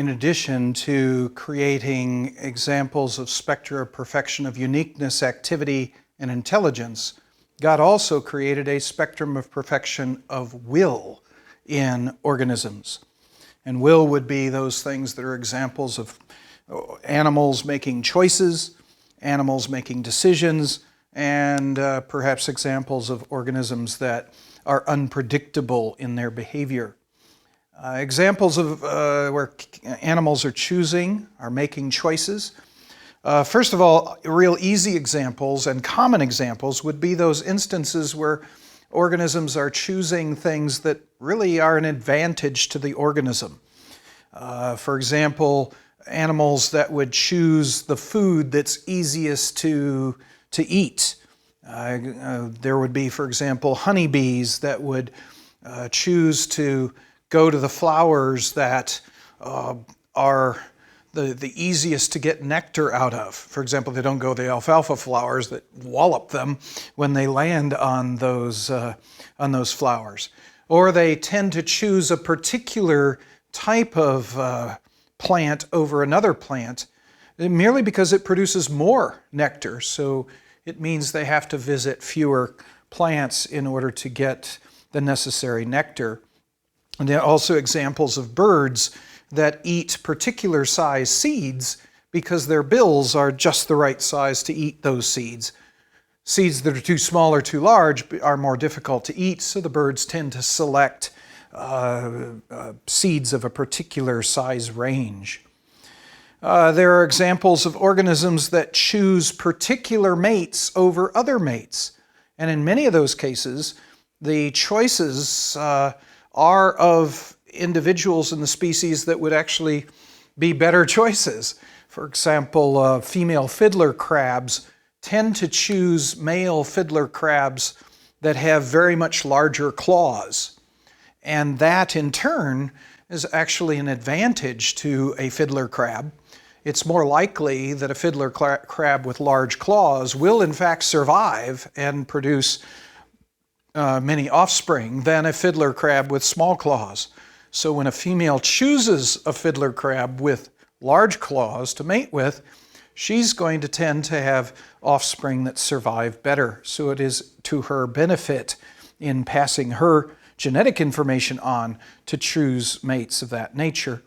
in addition to creating examples of spectra of perfection of uniqueness, activity, and intelligence, God also created a spectrum of perfection of will in organisms. And will would be those things that are examples of animals making choices, animals making decisions, and perhaps examples of organisms that are unpredictable in their behavior. Examples of where animals are choosing, are making choices. First of all, real easy examples and common examples would be those instances where organisms are choosing things that really are an advantage to the organism. For example, animals that would choose the food that's easiest to eat. There would be, for example, honeybees that would choose to go to the flowers that are the easiest to get nectar out of. For example, they don't go the alfalfa flowers that wallop them when they land on those flowers. Or they tend to choose a particular type of plant over another plant merely because it produces more nectar. So it means they have to visit fewer plants in order to get the necessary nectar. And there are also examples of birds that eat particular size seeds because their bills are just the right size to eat those seeds. Seeds that are too small or too large are more difficult to eat, so the birds tend to select seeds of a particular size range. There are examples of organisms that choose particular mates over other mates. And in many of those cases, the choices are of individuals in the species that would actually be better choices. For example, female fiddler crabs tend to choose male fiddler crabs that have very much larger claws. And that, in turn, is actually an advantage to a fiddler crab. It's more likely that a fiddler crab with large claws will, in fact, survive and produce many offspring than a fiddler crab with small claws. So when a female chooses a fiddler crab with large claws to mate with, she's going to tend to have offspring that survive better. So it is to her benefit in passing her genetic information on to choose mates of that nature.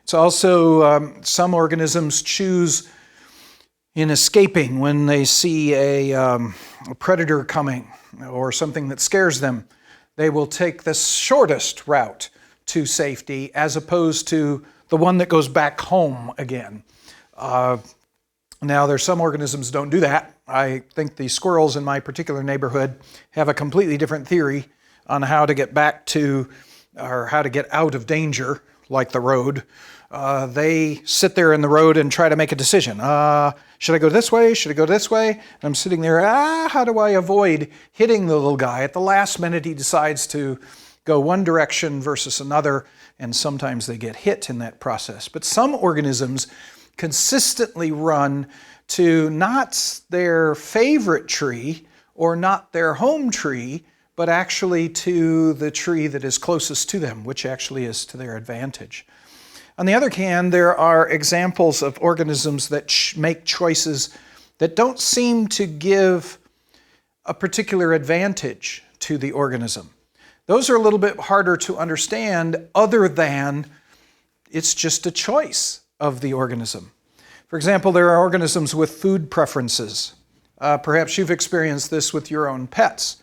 It's also some organisms choose in escaping when they see a predator coming or something that scares them. They will take the shortest route to safety as opposed to the one that goes back home again. Now, there's some organisms don't do that. I think the squirrels in my particular neighborhood have a completely different theory on how to get back to, or how to get out of danger, like the road. They sit there in the road and try to make a decision. Should I go this way? Should I go this way? And I'm sitting there, how do I avoid hitting the little guy? At the last minute, he decides to go one direction versus another, and sometimes they get hit in that process. But some organisms consistently run to not their favorite tree or not their home tree, but actually to the tree that is closest to them, which actually is to their advantage. On the other hand, there are examples of organisms that make choices that don't seem to give a particular advantage to the organism. Those are a little bit harder to understand other than it's just a choice of the organism. For example, there are organisms with food preferences. Perhaps you've experienced this with your own pets.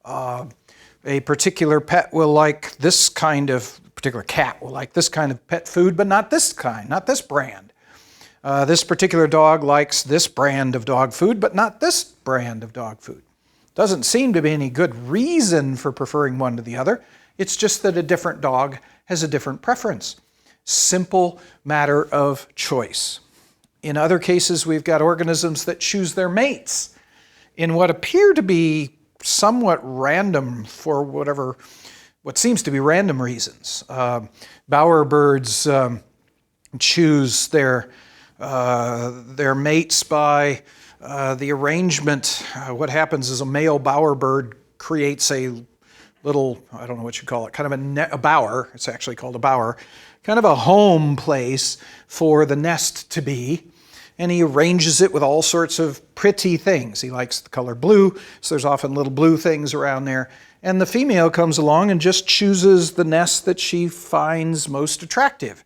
A particular pet will like this kind of, particular cat will like this kind of pet food, but not this kind, not this brand. This particular dog likes this brand of dog food, but not this brand of dog food. Doesn't seem to be any good reason for preferring one to the other. It's just that a different dog has a different preference. Simple matter of choice. In other cases, we've got organisms that choose their mates in what appear to be somewhat random for what seems to be random reasons. Bowerbirds choose their mates by the arrangement. What happens is a male bowerbird creates a little, I don't know what you call it, kind of a bower. It's actually called a bower, kind of a home place for the nest to be. And he arranges it with all sorts of pretty things. He likes the color blue, so there's often little blue things around there. And the female comes along and just chooses the nest that she finds most attractive.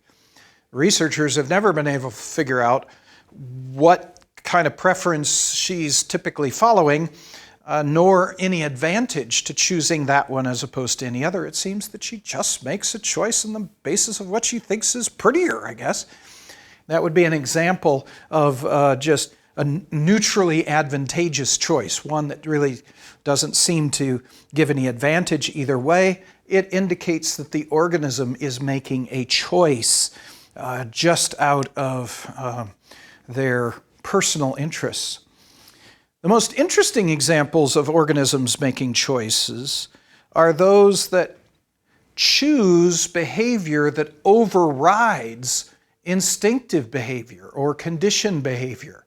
Researchers have never been able to figure out what kind of preference she's typically following, nor any advantage to choosing that one as opposed to any other. It seems that she just makes a choice on the basis of what she thinks is prettier, I guess. That would be an example of just a neutrally advantageous choice, one that really doesn't seem to give any advantage either way. It indicates that the organism is making a choice just out of their personal interests. The most interesting examples of organisms making choices are those that choose behavior that overrides instinctive behavior or conditioned behavior.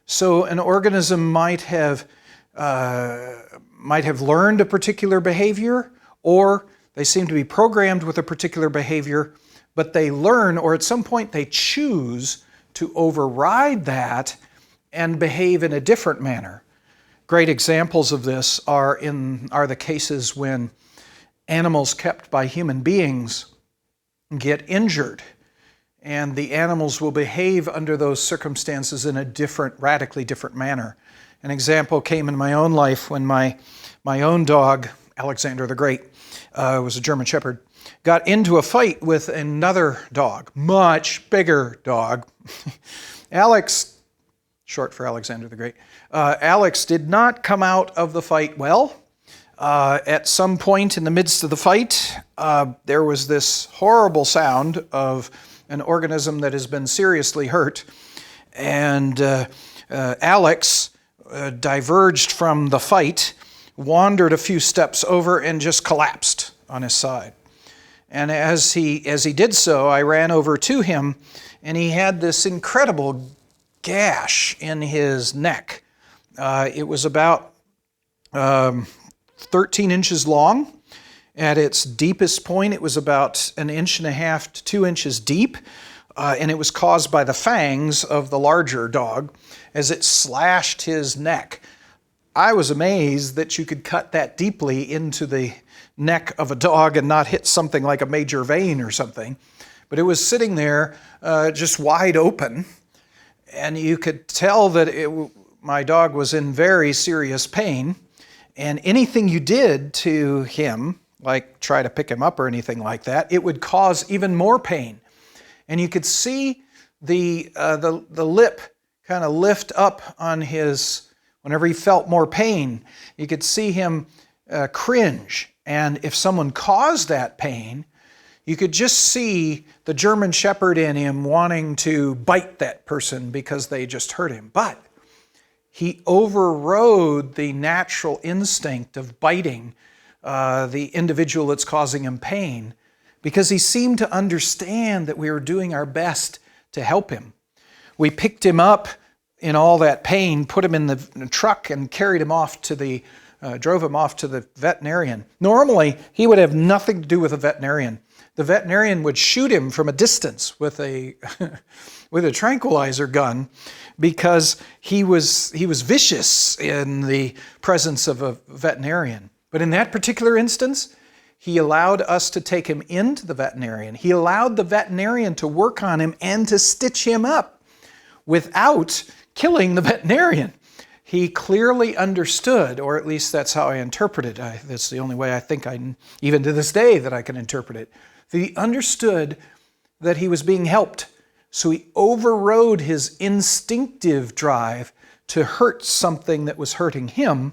So an organism might have learned a particular behavior, or they seem to be programmed with a particular behavior, but they learn, or at some point they choose to override that and behave in a different manner. Great examples of this are the cases when animals kept by human beings get injured, and the animals will behave under those circumstances in a radically different manner. An example came in my own life when my own dog, Alexander the Great, was a German Shepherd, got into a fight with another dog, much bigger dog. Alex, short for Alexander the Great, Alex did not come out of the fight well. At some point in the midst of the fight, there was this horrible sound of an organism that has been seriously hurt, and Alex diverged from the fight, wandered a few steps over, and just collapsed on his side. And as he did so, I ran over to him, and he had this incredible gash in his neck. It was about 13 inches long. At its deepest point, it was about 1.5 inches to 2 inches deep, and it was caused by the fangs of the larger dog as it slashed his neck. I was amazed that you could cut that deeply into the neck of a dog and not hit something like a major vein or something. But it was sitting there just wide open, and you could tell that my dog was in very serious pain, and anything you did to him, like try to pick him up or anything like that, it would cause even more pain. And you could see the lip kind of lift up on his, whenever he felt more pain, you could see him cringe. And if someone caused that pain, you could just see the German Shepherd in him wanting to bite that person because they just hurt him. But he overrode the natural instinct of biting the individual that's causing him pain, because he seemed to understand that we were doing our best to help him. We picked him up in all that pain, put him in the truck, and carried him off drove him off to the veterinarian. Normally, he would have nothing to do with a veterinarian. The veterinarian would shoot him from a distance with a with a tranquilizer gun, because he was vicious in the presence of a veterinarian. But in that particular instance, he allowed us to take him into the veterinarian. He allowed the veterinarian to work on him and to stitch him up without killing the veterinarian. He clearly understood, or at least that's how I interpret it. That's the only way I think even to this day, that I can interpret it. He understood that he was being helped. So he overrode his instinctive drive to hurt something that was hurting him,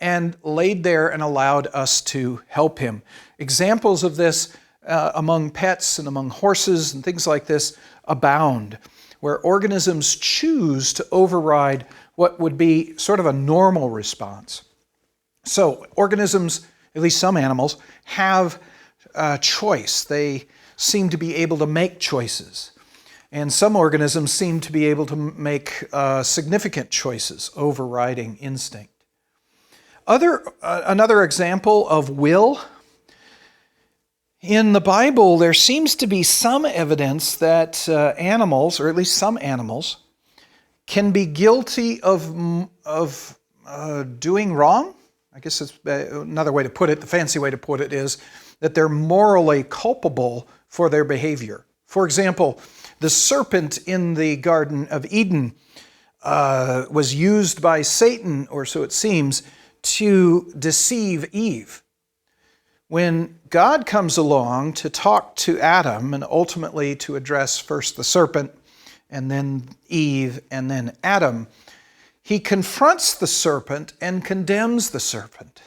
and laid there and allowed us to help him. Examples of this among pets and among horses and things like this abound, where organisms choose to override what would be sort of a normal response. So organisms, at least some animals, have choice. They seem to be able to make choices. And some organisms seem to be able to make significant choices, overriding instinct. Another example of will. In the Bible, there seems to be some evidence that animals, or at least some animals, can be guilty of doing wrong. I guess it's another way to put it, the fancy way to put it is that they're morally culpable for their behavior. For example, the serpent in the Garden of Eden was used by Satan, or so it seems, to deceive Eve. When God comes along to talk to Adam and ultimately to address first the serpent and then Eve and then Adam, he confronts the serpent and condemns the serpent.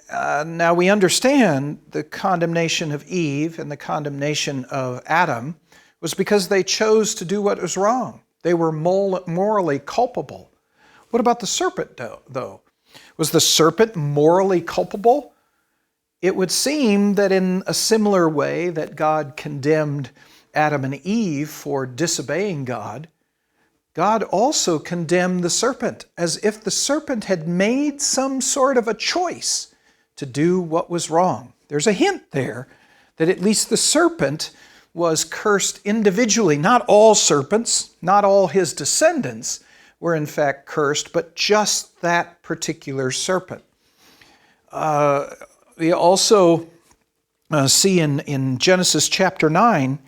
Now we understand the condemnation of Eve and the condemnation of Adam was because they chose to do what was wrong. They were morally culpable. What about the serpent, though? Was the serpent morally culpable? It would seem that in a similar way that God condemned Adam and Eve for disobeying God, God also condemned the serpent, as if the serpent had made some sort of a choice to do what was wrong. There's a hint there that at least the serpent was cursed individually. Not all serpents, not all his descendants were in fact cursed, but just that particular serpent. We also see in Genesis chapter 9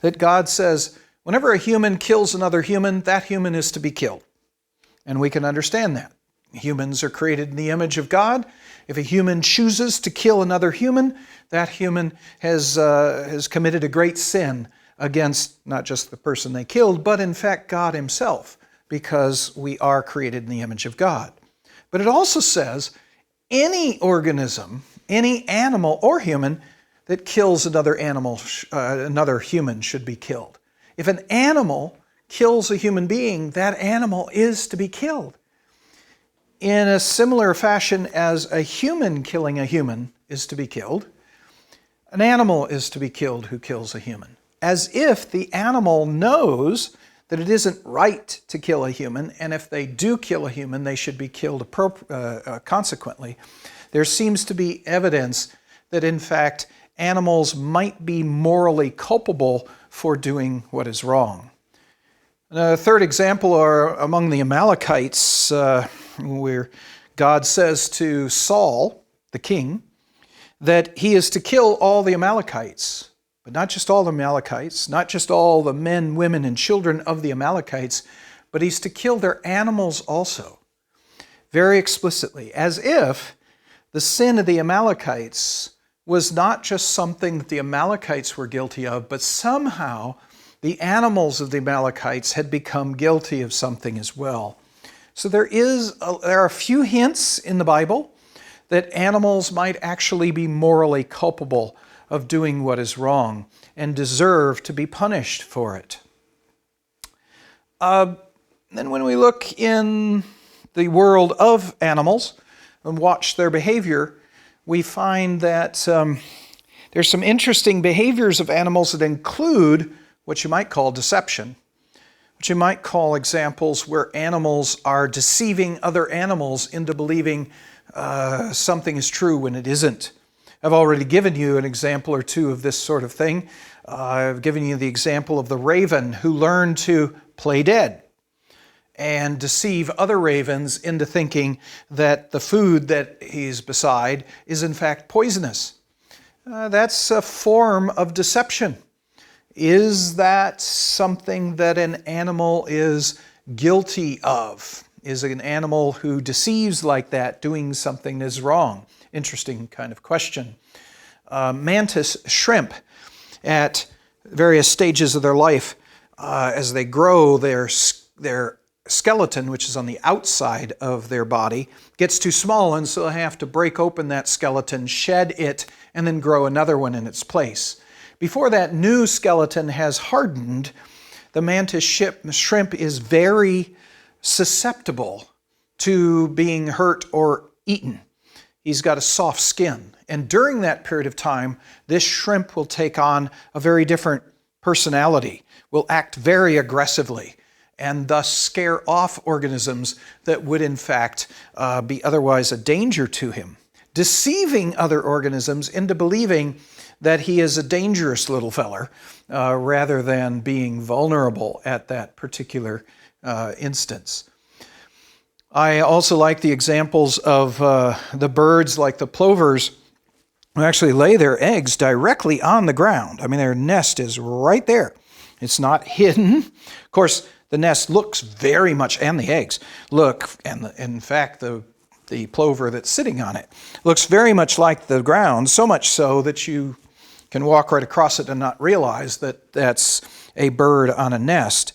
that God says, whenever a human kills another human, that human is to be killed. And we can understand that. Humans are created in the image of God. If a human chooses to kill another human, that human has committed a great sin against not just the person they killed, but in fact God himself, because we are created in the image of God. But it also says any organism, any animal or human that kills another animal, another human should be killed. If an animal kills a human being, that animal is to be killed. In a similar fashion as a human killing a human is to be killed, an animal is to be killed who kills a human. As if the animal knows that it isn't right to kill a human, and if they do kill a human, they should be killed consequently. There seems to be evidence that, in fact, animals might be morally culpable for doing what is wrong. A third example are among the Amalekites, where God says to Saul, the king, that he is to kill all the Amalekites. But not just all the Amalekites, not just all the men, women, and children of the Amalekites, but he's to kill their animals also. Very explicitly, as if the sin of the Amalekites was not just something that the Amalekites were guilty of, but somehow the animals of the Amalekites had become guilty of something as well. So there are a few hints in the Bible that animals might actually be morally culpable of doing what is wrong and deserve to be punished for it. Then when we look in the world of animals and watch their behavior, we find that there's some interesting behaviors of animals that include what you might call deception, what you might call examples where animals are deceiving other animals into believing something is true when it isn't. I've already given you an example or two of this sort of thing. I've given you the example of the raven who learned to play dead and deceive other ravens into thinking that the food that he's beside is in fact poisonous. That's a form of deception. Is that something that an animal is guilty of? Is an animal who deceives like that doing something that is wrong? Interesting kind of question. Mantis shrimp at various stages of their life, as they grow, their skeleton, which is on the outside of their body, gets too small, and so they have to break open that skeleton, shed it, and then grow another one in its place. Before that new skeleton has hardened, the mantis shrimp is very susceptible to being hurt or eaten. He's got a soft skin. And during that period of time, this shrimp will take on a very different personality, will act very aggressively, and thus scare off organisms that would in fact be otherwise a danger to him, deceiving other organisms into believing that he is a dangerous little feller rather than being vulnerable at that particular instance. I also like the examples of the birds like the plovers who actually lay their eggs directly on the ground. I mean, their nest is right there. It's not hidden. Of course, the nest looks very much, and the eggs look, and in fact, the plover that's sitting on it looks very much like the ground, so much so that you can walk right across it and not realize that that's a bird on a nest.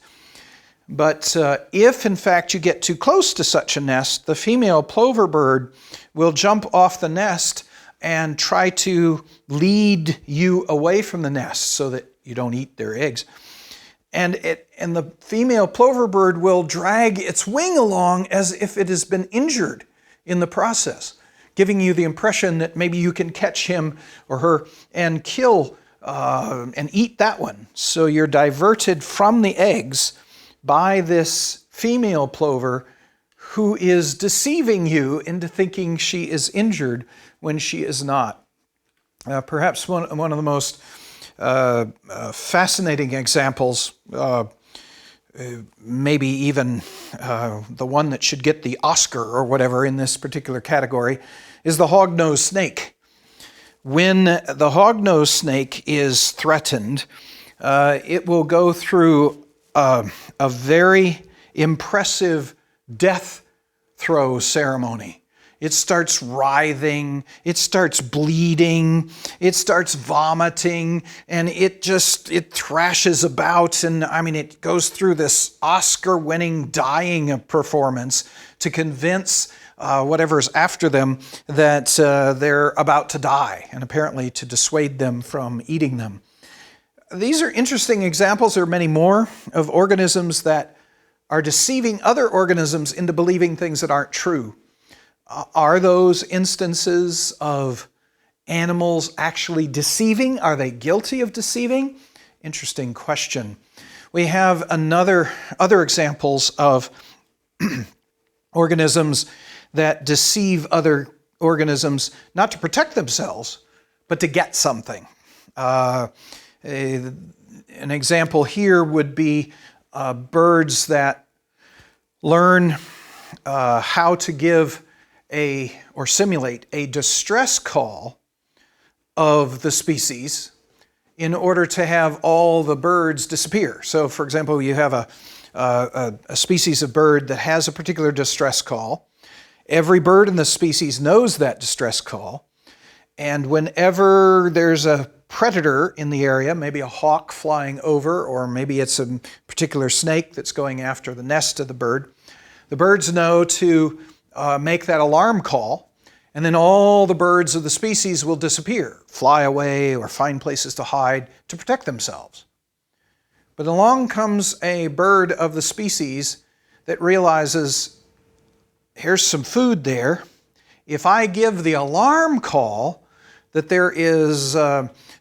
But if, in fact, you get too close to such a nest, the female plover bird will jump off the nest and try to lead you away from the nest so that you don't eat their eggs. And the female plover bird will drag its wing along as if it has been injured in the process, giving you the impression that maybe you can catch him or her and kill and eat that one. So you're diverted from the eggs by this female plover who is deceiving you into thinking she is injured when she is not. Perhaps one of the most fascinating examples, maybe even the one that should get the Oscar or whatever in this particular category, is the hognose snake. When the hognose snake is threatened, it will go through a very impressive death throw ceremony. It starts writhing, it starts bleeding, it starts vomiting, and it thrashes about, and it goes through this Oscar-winning dying performance to convince whatever's after them that they're about to die, and apparently to dissuade them from eating them. These are interesting examples. There are many more of organisms that are deceiving other organisms into believing things that aren't true. Are those instances of animals actually deceiving? Are they guilty of deceiving? Interesting question. We have other examples of organisms that deceive other organisms not to protect themselves, but to get something. An example here would be birds that learn how to give or simulate a distress call of the species in order to have all the birds disappear. So, for example, you have a species of bird that has a particular distress call. Every bird in the species knows that distress call, and whenever there's a predator in the area, maybe a hawk flying over, or maybe it's a particular snake that's going after the nest of the birds know to make that alarm call, and then all the birds of the species will disappear, fly away, or find places to hide to protect themselves. But along comes a bird of the species that realizes, here's some food there. If I give the alarm call that there is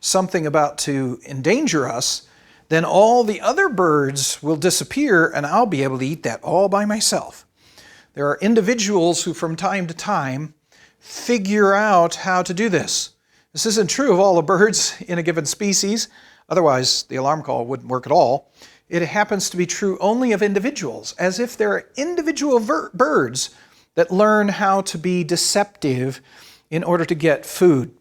something about to endanger us, then all the other birds will disappear and I'll be able to eat that all by myself. There are individuals who from time to time figure out how to do this. This isn't true of all the birds in a given species, otherwise the alarm call wouldn't work at all. It happens to be true only of individuals, as if there are individual birds that learn how to be deceptive in order to get food.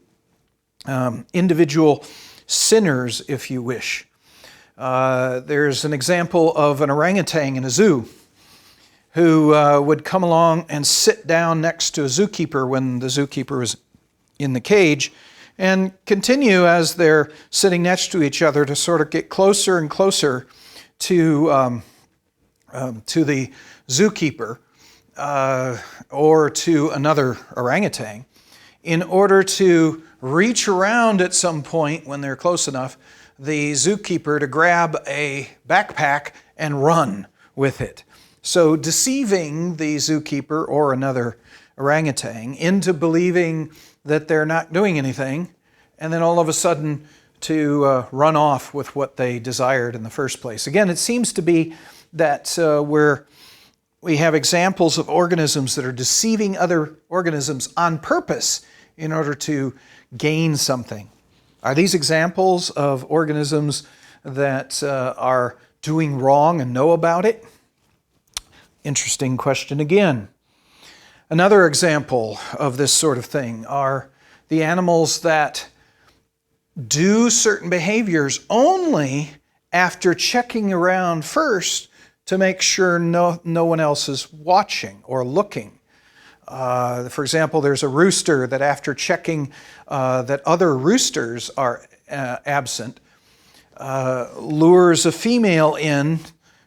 Individual sinners, if you wish. There's an example of an orangutan in a zoo who would come along and sit down next to a zookeeper when the zookeeper was in the cage, and continue as they're sitting next to each other to sort of get closer and closer to the zookeeper or to another orangutan, in order to reach around at some point when they're close enough, the zookeeper to grab a backpack and run with it. So deceiving the zookeeper or another orangutan into believing that they're not doing anything, and then all of a sudden to run off with what they desired in the first place. Again, it seems to be where we have examples of organisms that are deceiving other organisms on purpose in order to gain something. Are these examples of organisms that are doing wrong and know about it? Interesting question again. Another example of this sort of thing are the animals that do certain behaviors only after checking around first to make sure no one else is watching or looking. For example, there's a rooster that after checking that other roosters are absent, lures a female in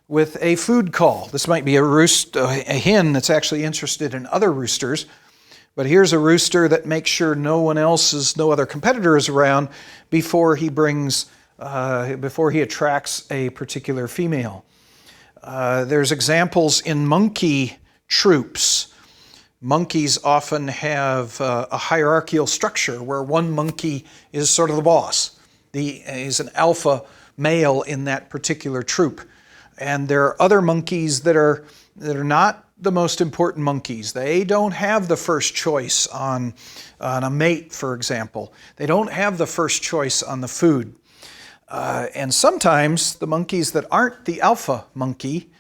with a food call. This might be a hen that's actually interested in other roosters, but here's a rooster that makes sure no other competitor is around before he attracts a particular female. There's examples in monkey troops. Monkeys often have a hierarchical structure where one monkey is sort of the boss. He's an alpha male in that particular troop. And there are other monkeys that are not the most important monkeys. They don't have the first choice on a mate, for example. They don't have the first choice on the food. And sometimes the monkeys that aren't the alpha monkey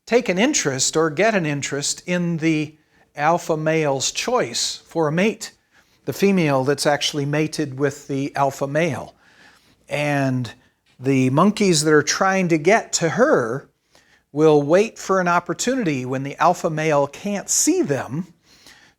take an interest or get an interest in the alpha male's choice for a mate, the female that's actually mated with the alpha male. And the monkeys that are trying to get to her will wait for an opportunity when the alpha male can't see them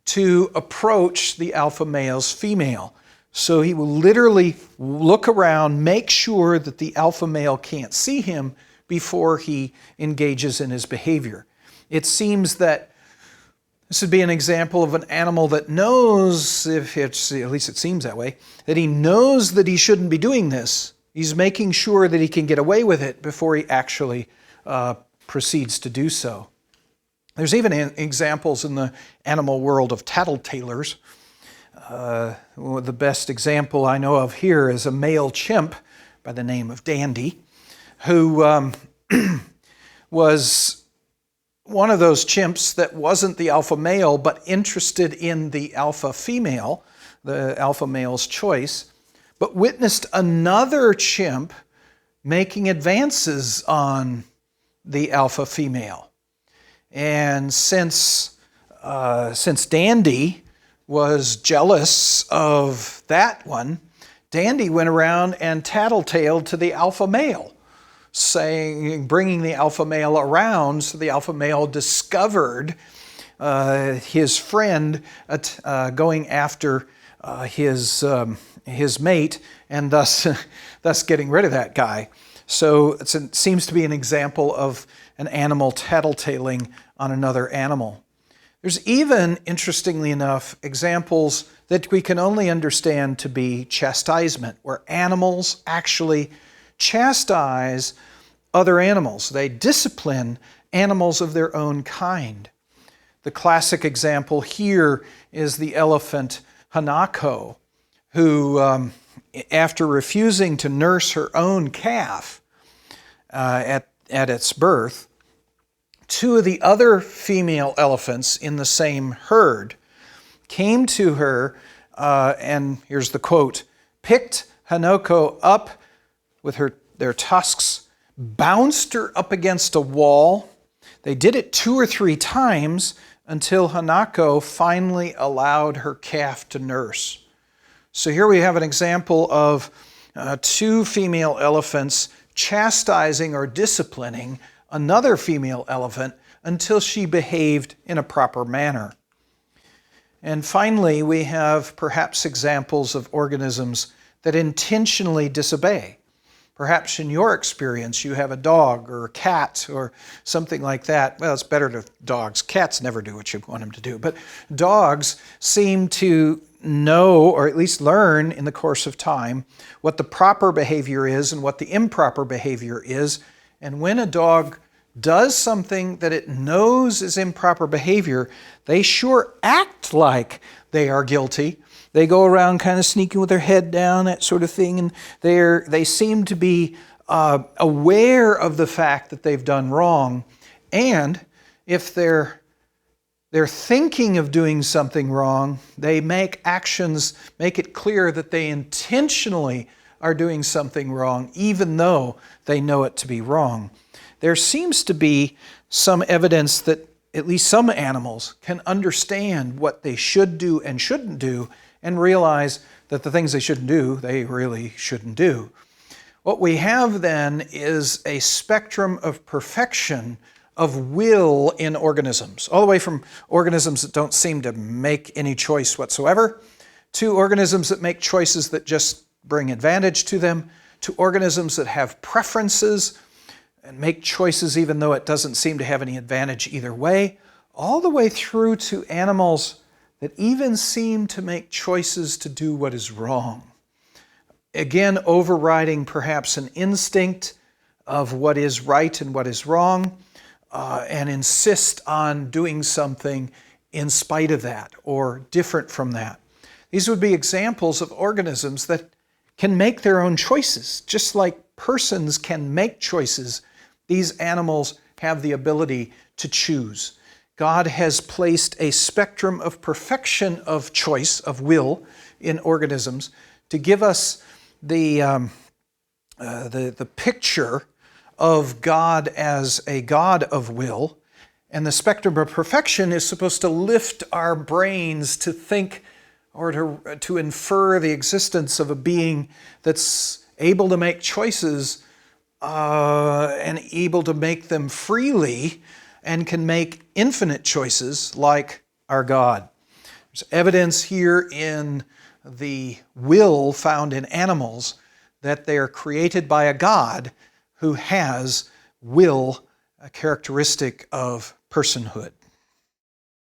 to approach the alpha male's female. So he will literally look around, make sure that the alpha male can't see him before he engages in his behavior. It seems that this would be an example of an animal that knows, at least it seems that way, that he knows that he shouldn't be doing this. He's making sure that he can get away with it before he actually proceeds to do so. There's even examples in the animal world of tattletalers. The best example I know of here is a male chimp by the name of Dandy, who was one of those chimps that wasn't the alpha male but interested in the alpha female, the alpha male's choice, but witnessed another chimp making advances on the alpha female. And since Dandy was jealous of that one, Dandy went around and tattletaled to the alpha male, bringing the alpha male around, so the alpha male discovered his friend going after his mate, and thus getting rid of that guy. So it seems to be an example of an animal tattletaling on another animal. There's even, interestingly enough, examples that we can only understand to be chastisement, where animals actually chastise other animals. They discipline animals of their own kind. The classic example here is the elephant Hanako, who, after refusing to nurse her own calf at its birth, two of the other female elephants in the same herd came to her, and here's the quote, picked Hanako up with their tusks, bounced her up against a wall. They did it 2 or 3 times until Hanako finally allowed her calf to nurse. So here we have an example of 2 female elephants chastising or disciplining another female elephant until she behaved in a proper manner. And finally, we have perhaps examples of organisms that intentionally disobey. Perhaps in your experience, you have a dog or a cat or something like that. Well, it's better to dogs. Cats never do what you want them to do. But dogs seem to know, or at least learn in the course of time, what the proper behavior is and what the improper behavior is. And when a dog does something that it knows is improper behavior, they sure act like they are guilty. They go around kind of sneaking with their head down, that sort of thing, and they seem to be aware of the fact that they've done wrong, and if they're thinking of doing something wrong, they make it clear that they intentionally are doing something wrong, even though they know it to be wrong. There seems to be some evidence that at least some animals can understand what they should do and shouldn't do, and realize that the things they shouldn't do, they really shouldn't do. What we have then is a spectrum of perfection of will in organisms, all the way from organisms that don't seem to make any choice whatsoever, to organisms that make choices that just bring advantage to them, to organisms that have preferences and make choices even though it doesn't seem to have any advantage either way, all the way through to animals that even seem to make choices to do what is wrong. Again, overriding perhaps an instinct of what is right and what is wrong, and insist on doing something in spite of that or different from that. These would be examples of organisms that can make their own choices. Just like persons can make choices, these animals have the ability to choose. God has placed a spectrum of perfection of choice, of will, in organisms to give us the picture of God as a God of will. And the spectrum of perfection is supposed to lift our brains to think or to infer the existence of a being that's able to make choices and able to make them freely and can make infinite choices like our God. There's evidence here in the will found in animals that they are created by a God who has will, a characteristic of personhood.